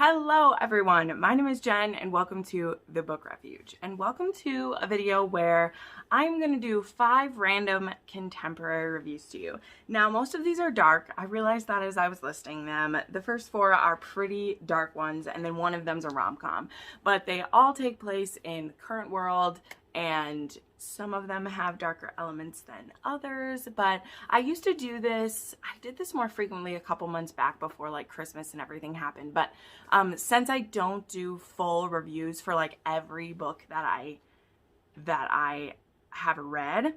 Hello everyone, my name is Jen and welcome to the Book Refuge, and welcome to a video where I'm going to do 5 random contemporary reviews to you. Now most of these are dark. I realized that as I was listing them. The first 4 are pretty dark ones and then one of them's a rom-com, but they all take place in the current world and some of them have darker elements than others. But I used to do this, I did this more frequently a couple months back before like Christmas and everything happened, but since I don't do full reviews for like every book that I have read,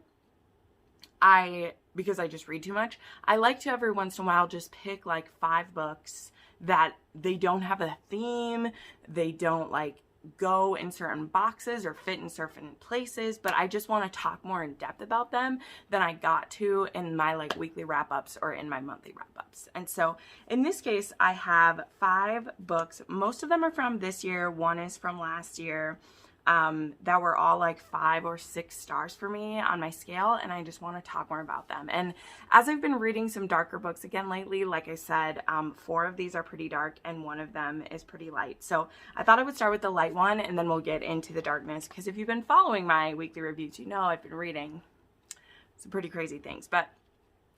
because I just read too much, I like to every once in a while just pick like 5 books that they don't have a theme, they don't like go in certain boxes or fit in certain places, but I just want to talk more in depth about them than I got to in my like weekly wrap-ups or in my monthly wrap-ups. And so in this case I have 5 books. Most of them are from this year, one is from last year, that were all like 5 or 6 stars for me on my scale, and I just want to talk more about them. And as I've been reading some darker books again lately, like I said, 4 of these are pretty dark and one of them is pretty light. So I thought I would start with the light one and then we'll get into the darkness, because if you've been following my weekly reviews, you know I've been reading some pretty crazy things. But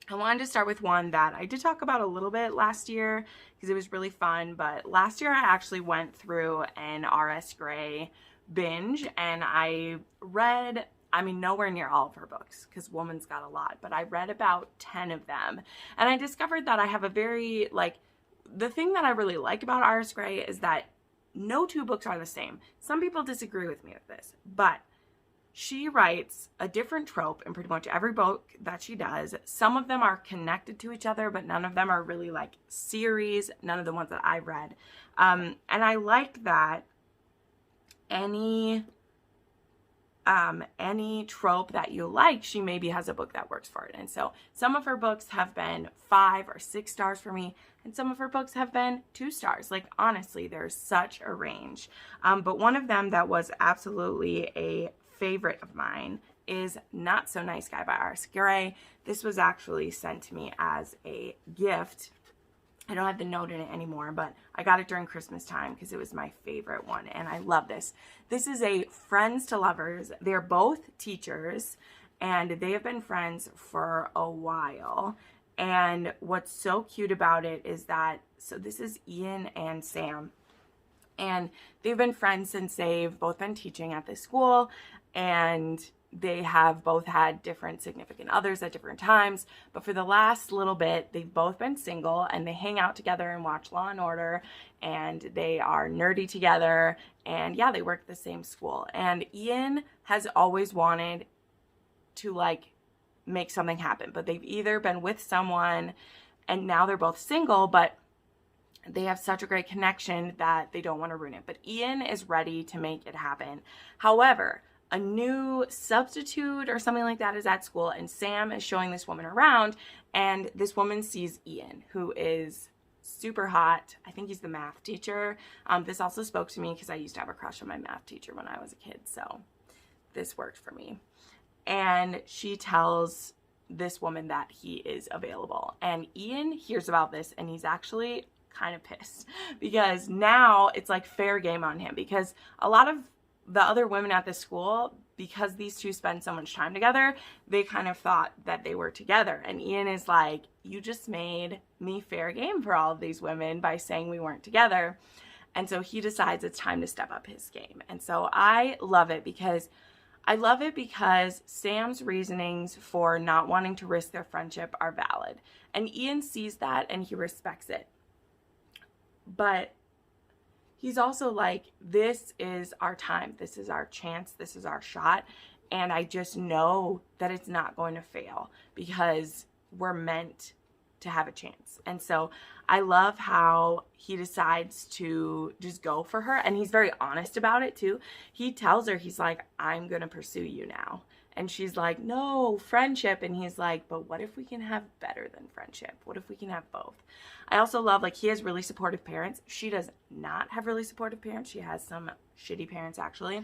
I wanted to start with one that I did talk about a little bit last year because it was really fun. But last year I actually went through an R.S. Gray binge and I read, I mean, nowhere near all of her books because woman's got a lot, but I read about 10 of them, and I discovered that I have a very, like, the thing that I really like about R.S. Gray is that no 2 books are the same. Some people disagree with me with this, but she writes a different trope in pretty much every book that she does. Some of them are connected to each other, but none of them are really like series, none of the ones that I read. And I like that any trope that you like, she maybe has a book that works for it. And so some of her books have been 5 or 6 stars for me, and some of her books have been 2 stars. Like, honestly, there's such a range. But one of them that was absolutely a favorite of mine is Not So Nice Guy by R.S. Gray. This was actually sent to me as a gift. I don't have the note in it anymore, but I got it during Christmas time because it was my favorite one, and I love this. This is a friends to lovers. They're both teachers, and they have been friends for a while. And what's so cute about it is that, so this is Ian and Sam, and they've been friends since they've both been teaching at this school, and they have both had different significant others at different times, but for the last little bit, they've both been single, and they hang out together and watch Law and Order, and they are nerdy together, and yeah, they work at the same school. And Ian has always wanted to like make something happen, but they've either been with someone and now they're both single, but they have such a great connection that they don't want to ruin it. But Ian is ready to make it happen. However, a new substitute or something like that is at school, and Sam is showing this woman around, and this woman sees Ian, who is super hot. I think he's the math teacher. This also spoke to me because I used to have a crush on my math teacher when I was a kid, so this worked for me. And she tells this woman that he is available, and Ian hears about this, and he's actually kind of pissed because now it's like fair game on him, because a lot of the other women at the school, because these two spend so much time together, they kind of thought that they were together. And Ian is like, you just made me fair game for all of these women by saying we weren't together. And so he decides it's time to step up his game. And so I love it because Sam's reasonings for not wanting to risk their friendship are valid. And Ian sees that and he respects it. But he's also like, this is our time, this is our chance, this is our shot, and I just know that it's not going to fail because we're meant to have a chance. And so I love how he decides to just go for her, and he's very honest about it too. He tells her, he's like, I'm gonna pursue you now. And she's like, no, friendship. And he's like, but what if we can have better than friendship? What if we can have both? I also love, like, he has really supportive parents. She does not have really supportive parents. She has some shitty parents, actually.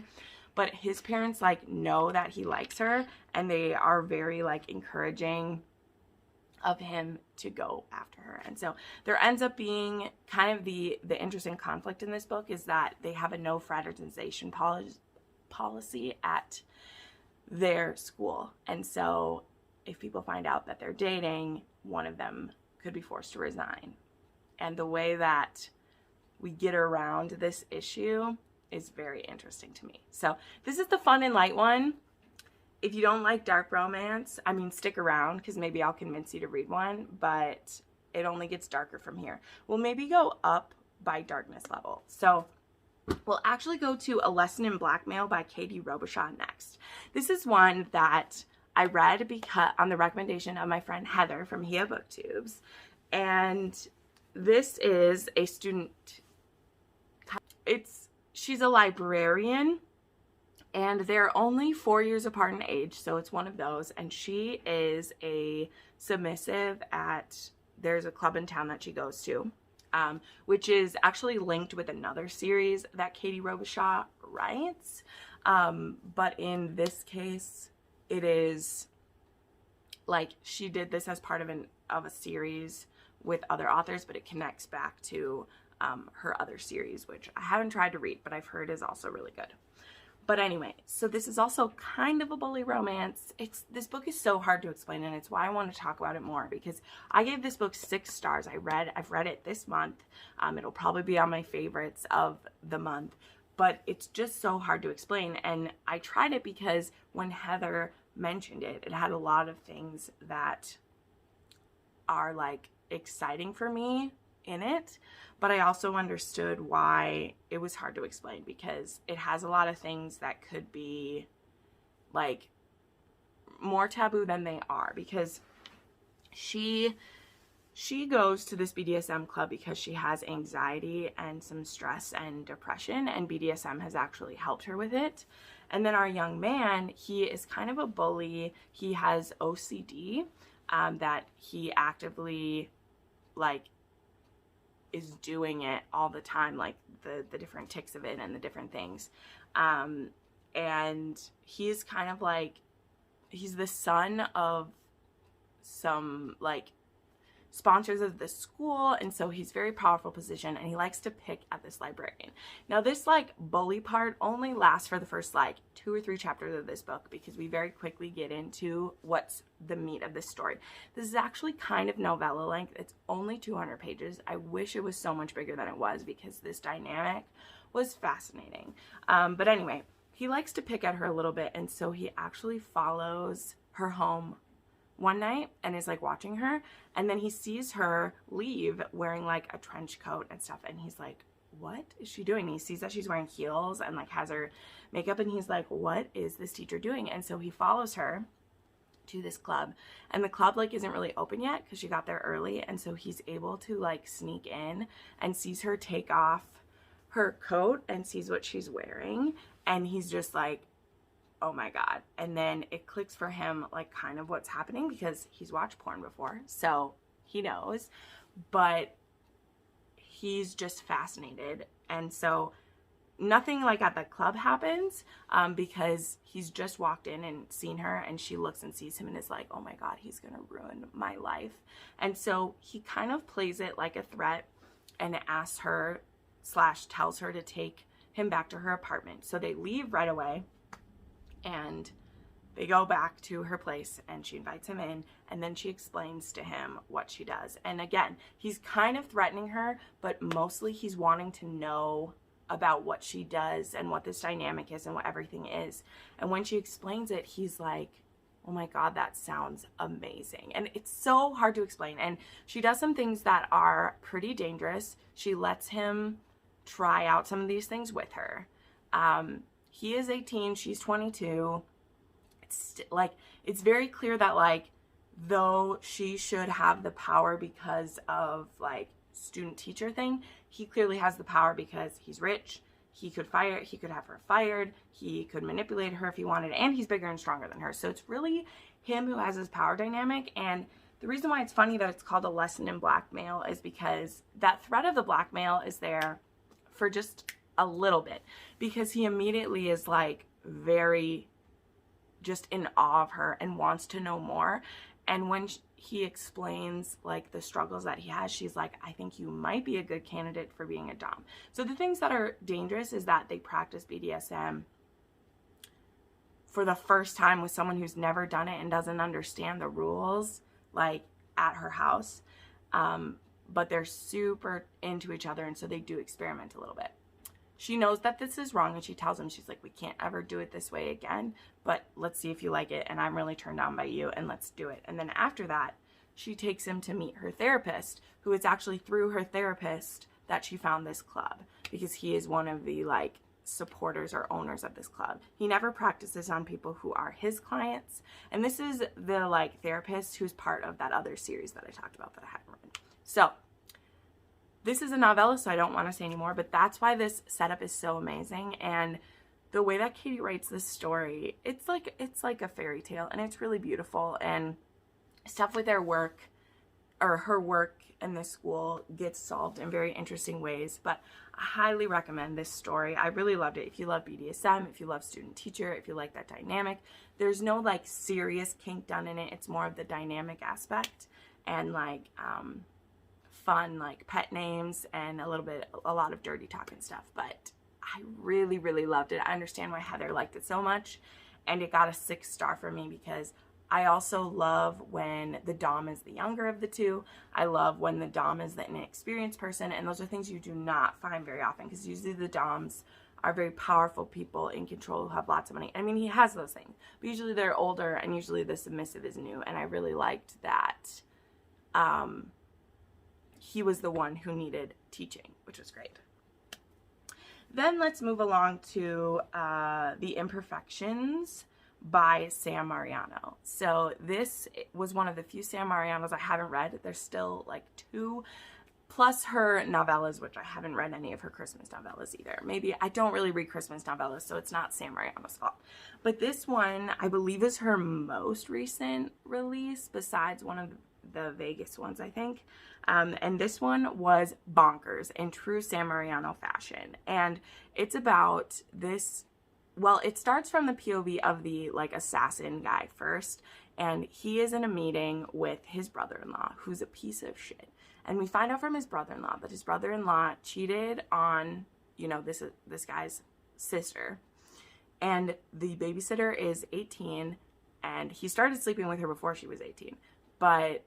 But his parents, like, know that he likes her, and they are very, like, encouraging of him to go after her. And so there ends up being kind of the interesting conflict in this book is that they have a no fraternization policy at their school. And so if people find out that they're dating, one of them could be forced to resign. And the way that we get around this issue is very interesting to me. So this is the fun and light one. If you don't like dark romance, I mean, stick around because maybe I'll convince you to read one, but it only gets darker from here. We'll maybe go up by darkness level. So we'll actually go to A Lesson in Blackmail by Katie Robichaux next. This is one that I read because on the recommendation of my friend Heather from Hia Booktubes. And this is a student, she's a librarian, and they're only 4 years apart in age, so it's one of those. And she is a submissive at, there's a club in town that she goes to, which is actually linked with another series that Katie Robichaux writes. But in this case, it is like she did this as part of a series with other authors, but it connects back to her other series, which I haven't tried to read, but I've heard is also really good. But anyway, so this is also kind of a bully romance. This book is so hard to explain, and it's why I want to talk about it more, because I gave this book 6 stars. I've read it this month. It'll probably be on my favorites of the month, but it's just so hard to explain. And I tried it because when Heather mentioned it, it had a lot of things that are like exciting for me in it, but I also understood why it was hard to explain, because it has a lot of things that could be like more taboo than they are, because she goes to this BDSM club because she has anxiety and some stress and depression, and BDSM has actually helped her with it. And then our young man, he is kind of a bully. He has OCD that he actively like is doing it all the time, like the different tics of it and the different things. And he's kind of like, he's the son of some like sponsors of the school, and so he's very powerful position, and he likes to pick at this librarian. Now this like bully part only lasts for the first like 2 or 3 chapters of this book, because we very quickly get into what's the meat of this story. This is actually kind of novella length. It's only 200 pages. I wish it was so much bigger than it was, because this dynamic was fascinating. But anyway, he likes to pick at her a little bit, and so he actually follows her home one night and is like watching her, and then he sees her leave wearing like a trench coat and stuff, and he's like, what is she doing? And he sees that she's wearing heels and like has her makeup, and he's like, what is this teacher doing? And so he follows her to this club, and the club like isn't really open yet because she got there early, and so he's able to like sneak in and sees her take off her coat and sees what she's wearing, and he's just like, oh my god. And then it clicks for him like kind of what's happening, because he's watched porn before, so he knows, but he's just fascinated. And so nothing like at the club happens, because he's just walked in and seen her, and she looks and sees him and is like, oh my god, he's gonna ruin my life. And so he kind of plays it like a threat and asks her / tells her to take him back to her apartment. So they leave right away, and they go back to her place, and she invites him in, and then she explains to him what she does. And again, he's kind of threatening her, but mostly he's wanting to know about what she does and what this dynamic is and what everything is. And when she explains it, he's like, oh my god, that sounds amazing. And it's so hard to explain. And she does some things that are pretty dangerous. She lets him try out some of these things with her. He is 18, she's 22. It's very clear that like, though she should have the power because of like student teacher thing, he clearly has the power because he's rich. He could have her fired. He could manipulate her if he wanted, and he's bigger and stronger than her. So it's really him who has his power dynamic. And the reason why it's funny that it's called A Lesson in Blackmail is because that threat of the blackmail is there for just a little bit, because he immediately is like very just in awe of her and wants to know more. And when he explains like the struggles that he has, she's like, I think you might be a good candidate for being a dom. So the things that are dangerous is that they practice BDSM for the first time with someone who's never done it and doesn't understand the rules, like at her house. But they're super into each other, and so they do experiment a little bit. She knows that this is wrong, and she tells him, she's like, we can't ever do it this way again, but let's see if you like it, and I'm really turned on by you, and let's do it. And then after that, she takes him to meet her therapist, who is actually through her therapist that she found this club, because he is one of the like supporters or owners of this club. He never practices on people who are his clients, and this is the like therapist who's part of that other series that I talked about that I hadn't read. So this is a novella, so I don't want to say anymore, but that's why this setup is so amazing. And the way that Katie writes this story, it's like a fairy tale, and it's really beautiful. And stuff with their work, or her work in this school, gets solved in very interesting ways. But I highly recommend this story. I really loved it. If you love BDSM, if you love student teacher, if you like that dynamic, there's no like serious kink done in it. It's more of the dynamic aspect and like fun like pet names and a lot of dirty talk and stuff. But I really, really loved it. I understand why Heather liked it so much, and it got a 6 star for me because I also love when the dom is the younger of the two. I love when the dom is the inexperienced person, and those are things you do not find very often, because usually the doms are very powerful people in control who have lots of money. I mean, he has those things, but usually they're older, and usually the submissive is new, and I really liked that he was the one who needed teaching, which was great. Then let's move along to The Imperfections by Sam Mariano. So this was one of the few Sam Marianos I haven't read. There's still like 2, plus her novellas, which I haven't read any of her Christmas novellas either. Maybe I don't really read Christmas novellas, so it's not Sam Mariano's fault. But this one, I believe, is her most recent release, besides one of the Vegas ones, I think. And this one was bonkers in true Sam Mariano fashion. And it's about this, well, it starts from the POV of the like assassin guy first, and he is in a meeting with his brother-in-law, who's a piece of shit. And we find out from his brother-in-law that his brother-in-law cheated on, you know, this guy's sister. And the babysitter is 18, and he started sleeping with her before she was 18, but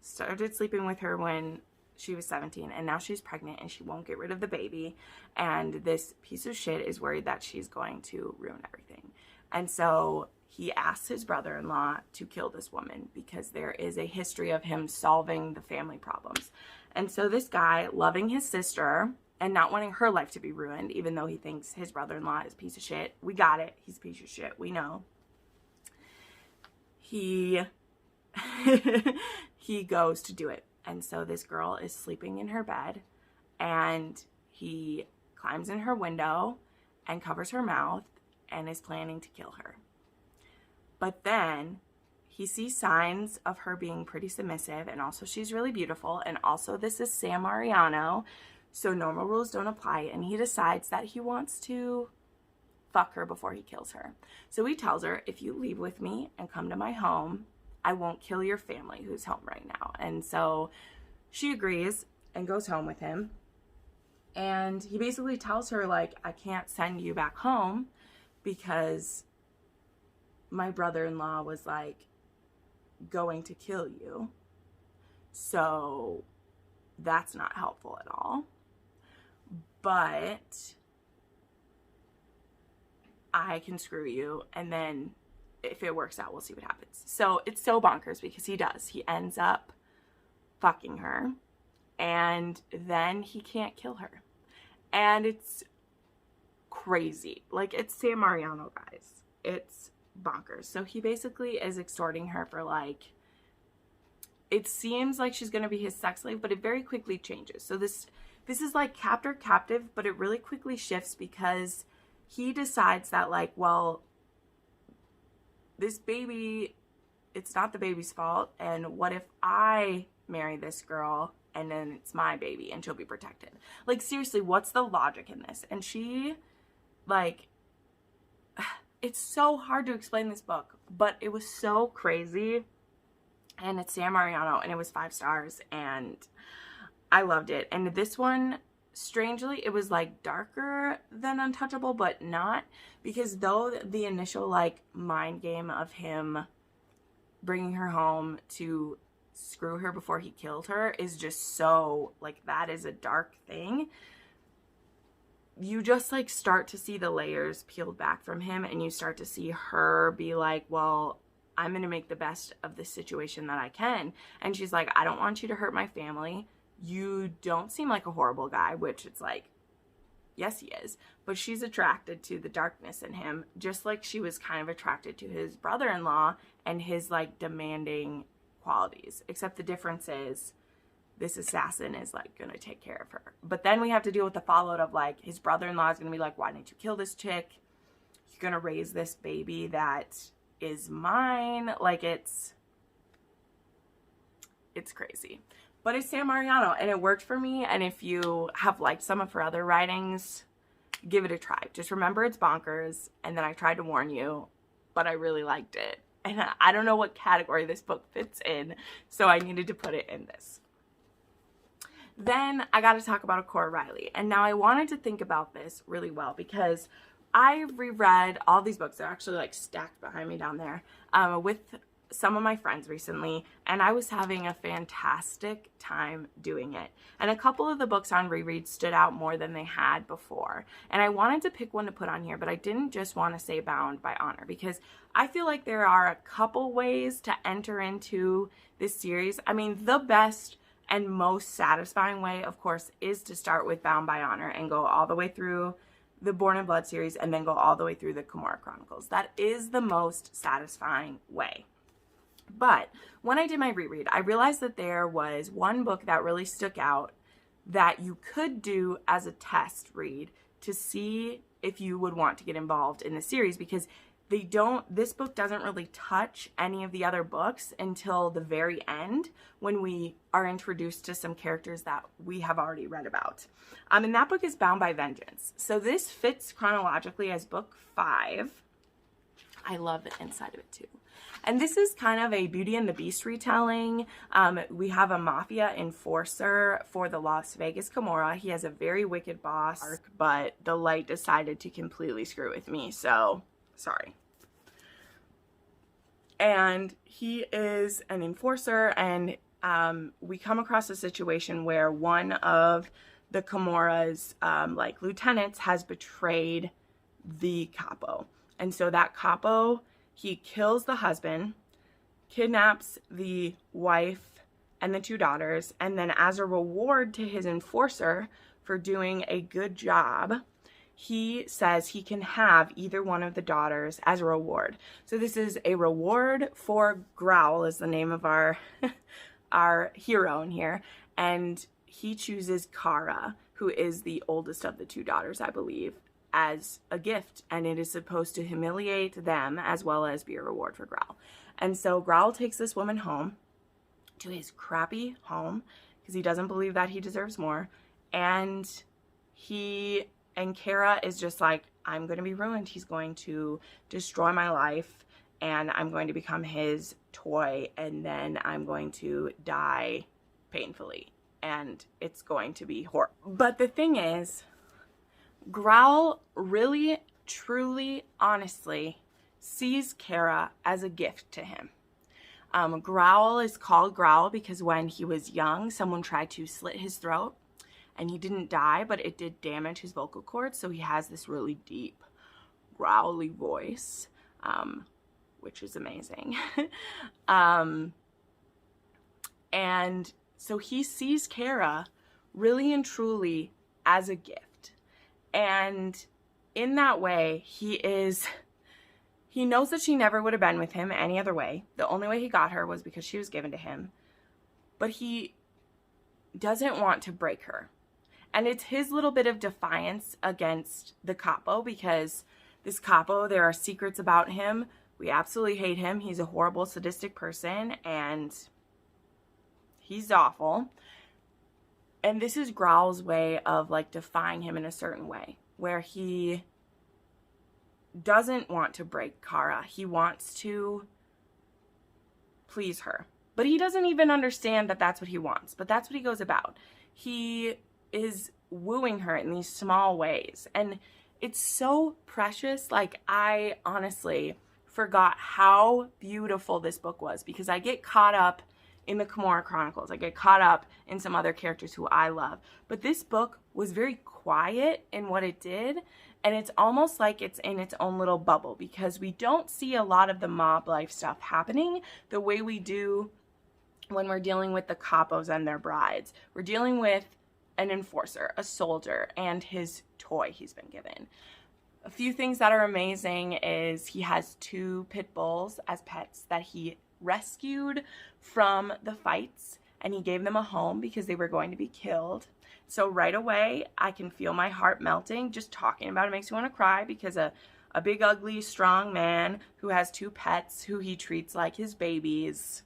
started sleeping with her when she was 17, and now she's pregnant and she won't get rid of the baby, and this piece of shit is worried that she's going to ruin everything. And so he asks his brother-in-law to kill this woman because there is a history of him solving the family problems. And so this guy, loving his sister and not wanting her life to be ruined, even though he thinks his brother-in-law is a piece of shit, we got it, he's a piece of shit, we know, he goes to do it. And so this girl is sleeping in her bed, and he climbs in her window and covers her mouth and is planning to kill her. But then he sees signs of her being pretty submissive, and also she's really beautiful, and also this is Sam Mariano, so normal rules don't apply, and he decides that he wants to fuck her before he kills her. So he tells her, if you leave with me and come to my home, I won't kill your family who's home right now. And so she agrees and goes home with him. And he basically tells her, like, I can't send you back home because my brother-in-law was, like, going to kill you. So that's not helpful at all. But I can screw you, and then if it works out, we'll see what happens. So it's so bonkers because he does. He ends up fucking her, and then he can't kill her. And it's crazy. Like, it's Sam Mariano, guys. It's bonkers. So he basically is extorting her for, like, it seems like she's going to be his sex slave, but it very quickly changes. So this is like captor captive, but it really quickly shifts because he decides that, like, well, this baby, it's not the baby's fault, and what if I marry this girl and then it's my baby and she'll be protected? Like, seriously, what's the logic in this? And she, like, it's so hard to explain this book, but it was so crazy and it's Sam Mariano, and it was 5 stars, and I loved it. And this one, strangely, it was like darker than Untouchable, but not, because though the initial like mind game of him bringing her home to screw her before he killed her is just so, like, that is a dark thing, you just like start to see the layers peeled back from him, and you start to see her be like, well, I'm gonna make the best of this situation that I can. And she's like, I don't want you to hurt my family. You don't seem like a horrible guy, which it's like, yes, he is. But she's attracted to the darkness in him, just like she was kind of attracted to his brother-in-law and his like demanding qualities. Except the difference is this assassin is like gonna take care of her. But then we have to deal with the fallout of like, his brother-in-law is gonna be like, why didn't you kill this chick? You're gonna raise this baby that is mine. Like, it's crazy. But it's Sam Mariano, and it worked for me. And if you have liked some of her other writings, give it a try. Just remember it's bonkers, and then I tried to warn you, but I really liked it. And I don't know what category this book fits in, so I needed to put it in this. Then I got to talk about Cora Reilly. And now I wanted to think about this really well, because I reread all these books. They're actually like stacked behind me down there, with some of my friends recently, and I was having a fantastic time doing it. And a couple of the books on reread stood out more than they had before. And I wanted to pick one to put on here, but I didn't just want to say Bound by Honor, because I feel like there are a couple ways to enter into this series. I mean, the best and most satisfying way, of course, is to start with Bound by Honor and go all the way through the Born in Blood series and then go all the way through the Cora Chronicles. That is the most satisfying way. But when I did my reread, I realized that there was one book that really stuck out that you could do as a test read to see if you would want to get involved in the series, because this book doesn't really touch any of the other books until the very end, when we are introduced to some characters that we have already read about. And that book is Bound by Vengeance. So this fits chronologically as book 5. I love the inside of it too. And this is kind of a Beauty and the Beast retelling. We have a mafia enforcer for the Las Vegas Cora. He has a very wicked boss, but the light decided to completely screw with me, so sorry. And he is an enforcer, and we come across a situation where one of the Comora's like lieutenants has betrayed the capo. And so that capo, he kills the husband, kidnaps the wife and the 2 daughters, and then as a reward to his enforcer for doing a good job, he says he can have either one of the daughters as a reward. So this is a reward for Growl, is the name of our our hero in here, and he chooses Cora, who is the oldest of the 2 daughters, I believe, as a gift, and it is supposed to humiliate them as well as be a reward for Growl. And so Growl takes this woman home to his crappy home because he doesn't believe that he deserves more, and Cora is just like, I'm going to be ruined. He's going to destroy my life, and I'm going to become his toy, and then I'm going to die painfully, and it's going to be horrible. But the thing is, Growl really, truly, honestly sees Cora as a gift to him. Growl is called Growl because when he was young, someone tried to slit his throat, and he didn't die, but it did damage his vocal cords, so he has this really deep, growly voice, which is amazing. And so he sees Cora really and truly as a gift. And in that way, he knows that she never would have been with him any other way. The only way he got her was because she was given to him. But he doesn't want to break her. And it's his little bit of defiance against the capo, because this capo, there are secrets about him. We absolutely hate him. He's a horrible, sadistic person, and he's awful. And this is Growl's way of like defying him in a certain way, where he doesn't want to break Cora. He wants to please her. But he doesn't even understand that that's what he wants. But that's what he goes about. He is wooing her in these small ways. And it's so precious. Like, I honestly forgot how beautiful this book was, because I get caught up in the Cora Chronicles. I get caught up in some other characters who I love. But this book was very quiet in what it did. And it's almost like it's in its own little bubble, because we don't see a lot of the mob life stuff happening the way we do when we're dealing with the capos and their brides. We're dealing with an enforcer, a soldier, and his toy he's been given. A few things that are amazing is he has 2 pit bulls as pets that he rescued from the fights, and he gave them a home because they were going to be killed. So right away, I can feel my heart melting. Just talking about it makes me want to cry, because a big, ugly, strong man who has 2 pets who he treats like his babies.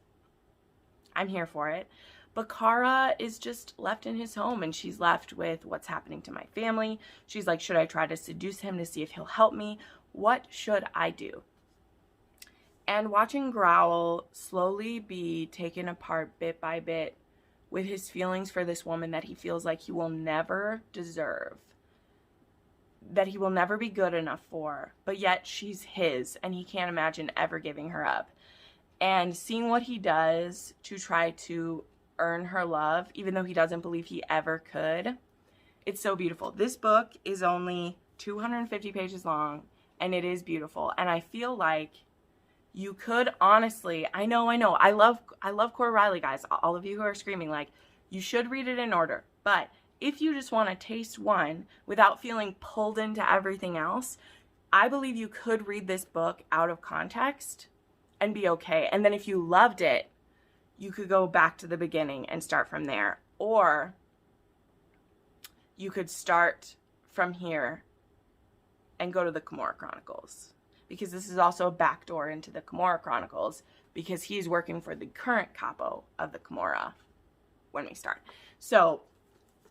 I'm here for it. But Cora is just left in his home, and she's left with what's happening to my family. She's like, should I try to seduce him to see if he'll help me? What should I do? And watching Growl slowly be taken apart bit by bit with his feelings for this woman that he feels like he will never deserve, that he will never be good enough for, but yet she's his, and he can't imagine ever giving her up. And seeing what he does to try to earn her love, even though he doesn't believe he ever could, it's so beautiful. This book is only 250 pages long, and it is beautiful. And I feel like you could honestly, I know, I love Cora Reilly, guys. All of you who are screaming, like, you should read it in order. But if you just want to taste one without feeling pulled into everything else, I believe you could read this book out of context and be okay. And then if you loved it, you could go back to the beginning and start from there. Or you could start from here and go to the Cora Chronicles, because this is also a backdoor into the Cora Chronicles, because he's working for the current capo of the Cora when we start. So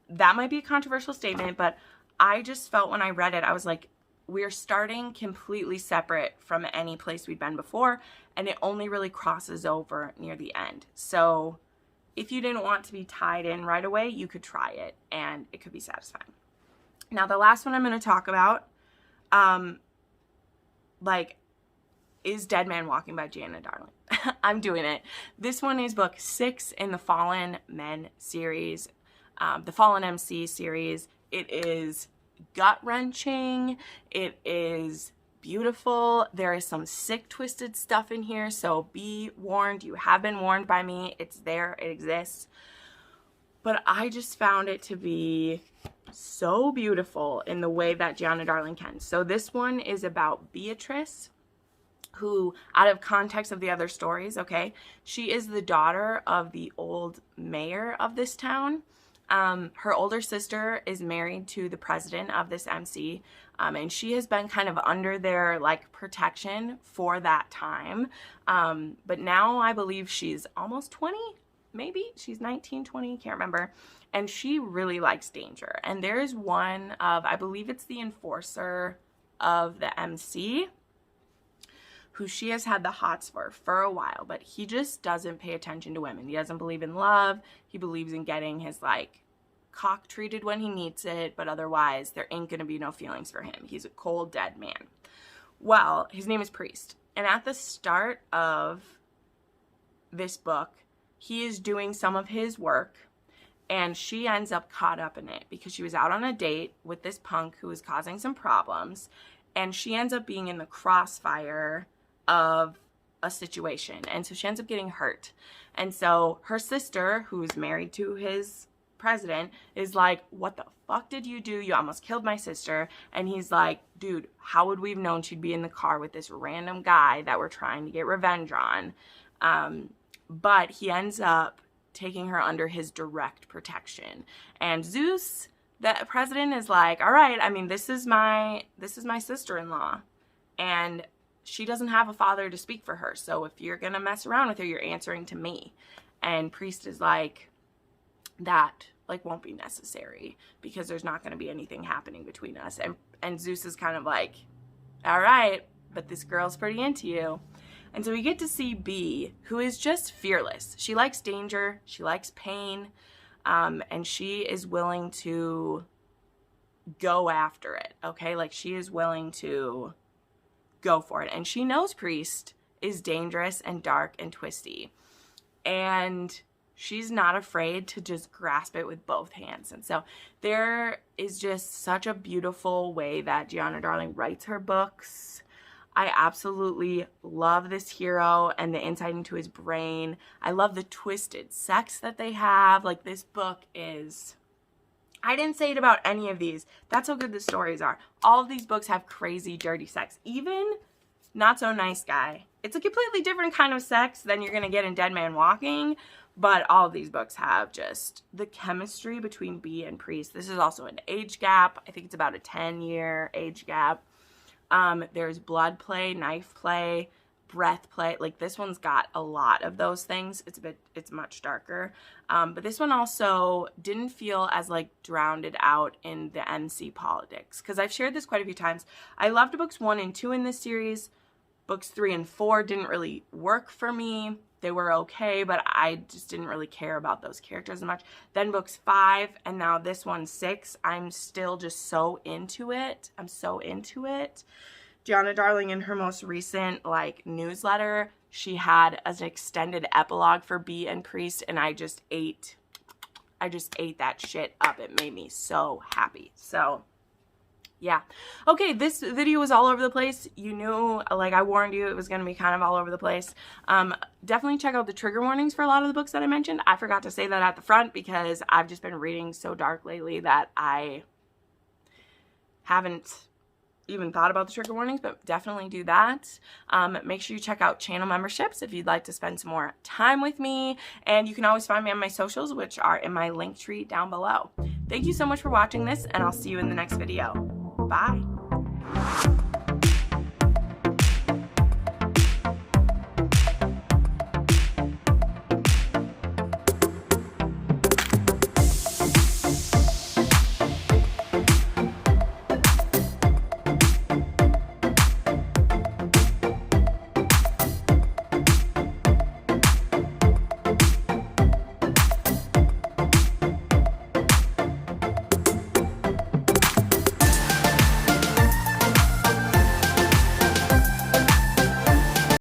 that might be a controversial statement, but I just felt when I read it, I was like, we're starting completely separate from any place we'd been before, and it only really crosses over near the end. So if you didn't want to be tied in right away, you could try it, and it could be satisfying. Now, the last one I'm going to talk about, is Dead Man Walking by Jana, darling. I'm doing it. This one is book 6 in the Fallen Men series, the Fallen MC series. It is gut-wrenching. It is beautiful. There is some sick, twisted stuff in here, so be warned. You have been warned by me. It's there. It exists. But I just found it to be so beautiful in the way that Giana darling can. So this one is about Beatrice, who, out of context of the other stories, okay, she is the daughter of the old mayor of this town. Her older sister is married to the president of this MC, and she has been kind of under their, like, protection for that time. But now I believe she's almost 20, maybe? She's 19, 20, can't remember. And she really likes danger. And there's one of, I believe it's the enforcer of the MC, who she has had the hots for a while, but he just doesn't pay attention to women. He doesn't believe in love. He believes in getting his, like, cock treated when he needs it, but otherwise there ain't gonna be no feelings for him. He's a cold, dead man. Well, his name is Priest. And at the start of this book, he is doing some of his work, and she ends up caught up in it because she was out on a date with this punk who was causing some problems, and she ends up being in the crossfire of a situation, and so she ends up getting hurt. And so her sister, who's married to his president, is like, what the fuck did you do? You almost killed my sister. And he's like, dude, how would we have known she'd be in the car with this random guy that we're trying to get revenge on? But he ends up taking her under his direct protection. And Zeus, the president, is like, all right, I mean, this is my sister-in-law, and she doesn't have a father to speak for her. So if you're going to mess around with her, you're answering to me. And Priest is like, that, like, won't be necessary because there's not going to be anything happening between us. And Zeus is kind of like, all right, but this girl's pretty into you. And so we get to see B, who is just fearless. She likes danger, she likes pain, and she is willing to go after it, okay? Like, she is willing to go for it. And she knows Priest is dangerous and dark and twisty. And she's not afraid to just grasp it with both hands. And so there is just such a beautiful way that Giana Darling writes her books. I absolutely love this hero and the insight into his brain. I love the twisted sex that they have. Like, this book is... I didn't say it about any of these. That's how good the stories are. All of these books have crazy, dirty sex. Even Not So Nice Guy. It's a completely different kind of sex than you're going to get in Dead Man Walking. But all of these books have just the chemistry between B and Priest. This is also an age gap. I think it's about a 10-year age gap. There's blood play, knife play, breath play. Like, this one's got a lot of those things. It's much darker. But this one also didn't feel as, like, drowned out in the MC politics. Because I've shared this quite a few times. I loved books 1 and 2 in this series. Books 3 and 4 didn't really work for me. They were okay, but I just didn't really care about those characters as much. Then books 5, and now this one 6, I'm still just so into it. I'm so into it. Giana Darling, in her most recent, like, newsletter, she had an extended epilogue for B and Priest, and I just ate that shit up. It made me so happy. So... yeah. Okay, this video was all over the place. You knew, like, I warned you it was going to be kind of all over the place. Definitely check out the trigger warnings for a lot of the books that I mentioned. I forgot to say that at the front because I've just been reading so dark lately that I haven't even thought about the trigger warnings, but definitely do that. Make sure you check out channel memberships if you'd like to spend some more time with me. And you can always find me on my socials, which are in my link tree down below. Thank you so much for watching this, and I'll see you in the next video. Bye.